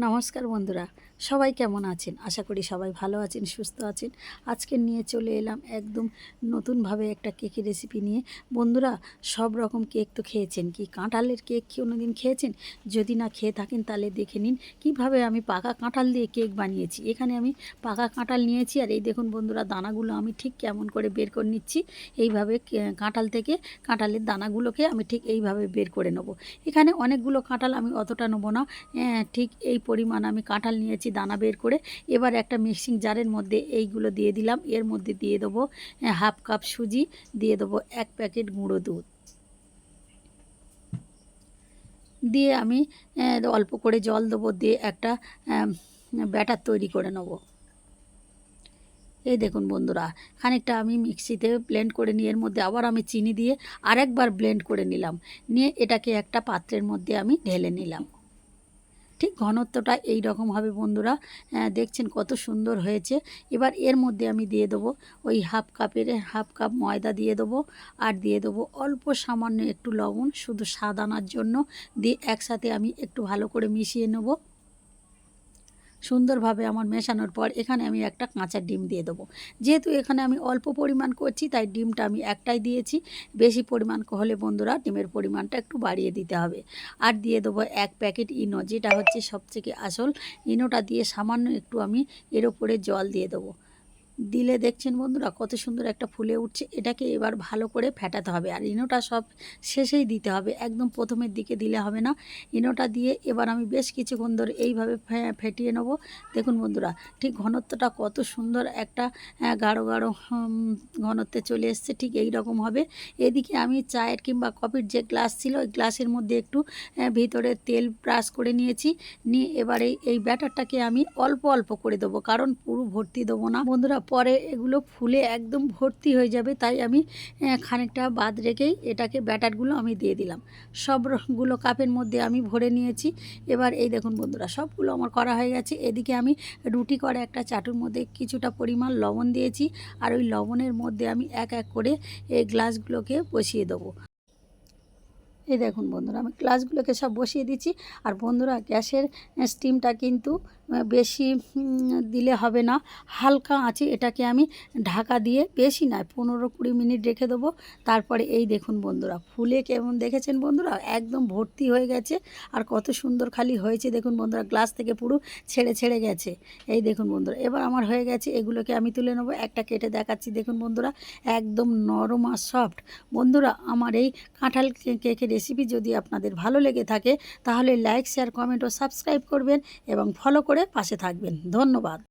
নমস্কার বন্ধুরা, সবাই কেমন আছেন? আশা করি সবাই ভালো আছেন, সুস্থ আছেন। আজকে নিয়ে চলে এলাম একদম নতুনভাবে একটা কেকের রেসিপি নিয়ে। বন্ধুরা, সব রকম কেক তো খেয়েছেন, কি কাঁঠালের কেক কি কোনোদিন খেয়েছেন? যদি না খেয়ে থাকেন তাহলে দেখে নিন কিভাবে আমি পাকা কাঁঠাল দিয়ে কেক বানিয়েছি। এখানে আমি পাকা কাঁঠাল নিয়েছি, আর এই দেখুন বন্ধুরা, দানাগুলো আমি ঠিক কেমন করে বের করে নিচ্ছি। এইভাবে কাঁঠাল থেকে কাঁঠালের দানাগুলোকে আমি ঠিক এইভাবে বের করে নেব। এখানে অনেকগুলো কাঁঠাল, আমি অতটা নেবো না, ঠিক এই পরিমাণ আমি কাঁঠাল নিয়েছি দানা বের করে। এবার একটা মিক্সিং জারের মধ্যে এইগুলো দিয়ে দিলাম। এর মধ্যে দিয়ে দেবো হাফ কাপ সুজি, দিয়ে দেবো 1 প্যাকেট গুঁড়ো দুধ, দিয়ে আমি অল্প করে জল দেবো, দিয়ে একটা ব্যাটার তৈরি করে নেব। এই দেখুন বন্ধুরা, খানিকটা আমি মিক্সিতে ব্লেন্ড করে নিয়ে এর মধ্যে আবার আমি চিনি দিয়ে আরেকবার ব্লেন্ড করে নিলাম। নিয়ে এটাকে একটা পাত্রের মধ্যে আমি ঢেলে নিলাম। ঠিক ঘনত্বটা এই রকম হবে বন্ধুরা। দেখছেন কত সুন্দর হয়েছে। এবার এর মধ্যে আমি দিয়ে দেবো ওই হাফ কাপ ময়দা দিয়ে দেবো, আর দিয়ে দেবো অল্প সামান্য একটু লবণ, শুধু স্বাদ আনার জন্য। দিয়ে একসাথে আমি একটু ভালো করে মিশিয়ে নেব। সুন্দরভাবে আমার মেশানোর পর এখানে আমি একটা কাঁচা ডিম দিয়ে দেবো। যেহেতু এখানে আমি অল্প পরিমাণ করছি, তাই ডিমটা আমি একটাই দিয়েছি। বেশি পরিমাণ হলে বন্ধুরা ডিমের পরিমাণটা একটু বাড়িয়ে দিতে হবে। আর দিয়ে দেবো 1 প্যাকেট ইনো, যেটা হচ্ছে সবথেকে আসল। ইনোটা দিয়ে সামান্য একটু আমি এর ওপরে জল দিয়ে দেবো। দিলে দেখছেন বন্ধুরা কত সুন্দর একটা ফুলে উঠছে। এটাকে এবার ভালো করে ফেটাতে হবে, আর ইনোটা সব শেষেই দিতে হবে, একদম প্রথমের দিকে দিলে হবে না। ইনোটা দিয়ে এবার আমি বেশ কিছুক্ষণ ধরে এইভাবে ফেটিয়ে নেব। দেখুন বন্ধুরা, ঠিক ঘনত্বটা কত সুন্দর একটা গাঢ় গাঢ় ঘনত্বে চলে এসছে, ঠিক এই রকম হবে। এদিকে আমি চায়ের কিংবা কফির যে গ্লাস ছিল, ওই গ্লাসের মধ্যে একটু ভিতরে তেল ব্রাশ করে নিয়েছি। নিয়ে এবারে এই ব্যাটারটাকে আমি অল্প অল্প করে দেবো, কারণ পুরো ভর্তি দেবো না বন্ধুরা, পরে এগুলো ফুলে একদম ভর্তি হয়ে যাবে। তাই আমি খানিকটা বাদ রেখেই এটাকে ব্যাটারগুলো আমি দিয়ে দিলাম। সবগুলো কাপের মধ্যে আমি ভরে নিয়েছি। এবার এই দেখুন বন্ধুরা, সবগুলো আমার করা হয়ে গেছে। এদিকে আমি রুটি করে একটা চাটুর মধ্যে কিছুটা পরিমাণ লবণ দিয়েছি, আর ওই লবণের মধ্যে আমি এক এক করে এই গ্লাসগুলোকে বসিয়ে দেবো। এই দেখুন বন্ধুরা, আমি গ্লাসগুলোকে সব বসিয়ে দিচ্ছি। আর বন্ধুরা, গ্যাসের স্টিমটা কিন্তু বেশি দিলে হবে না, হালকা আঁচে এটাকে আমি ঢাকা দিয়ে, বেশি নয় 15-20 মিনিট রেখে দেবো। তারপরে এই দেখুন বন্ধুরা, ফুলে কেমন দেখেছেন বন্ধুরা, একদম ভর্তি হয়ে গেছে। আর কত সুন্দর খালি হয়েছে দেখুন বন্ধুরা, গ্লাস থেকে পুরো ছেড়ে ছেড়ে গেছে। এই দেখুন বন্ধুরা, এবার আমার হয়ে গেছে। এগুলোকে আমি তুলে নেবো, একটা কেটে দেখাচ্ছি। দেখুন বন্ধুরা, একদম নরম আর সফট। বন্ধুরা, আমার এই কাঁঠাল কেকের রেসিপি যদি আপনাদের ভালো লেগে থাকে, তাহলে লাইক, শেয়ার, কমেন্ট ও সাবস্ক্রাইব করবেন এবং ফলো করে পাশে থাকবেন। ধন্যবাদ।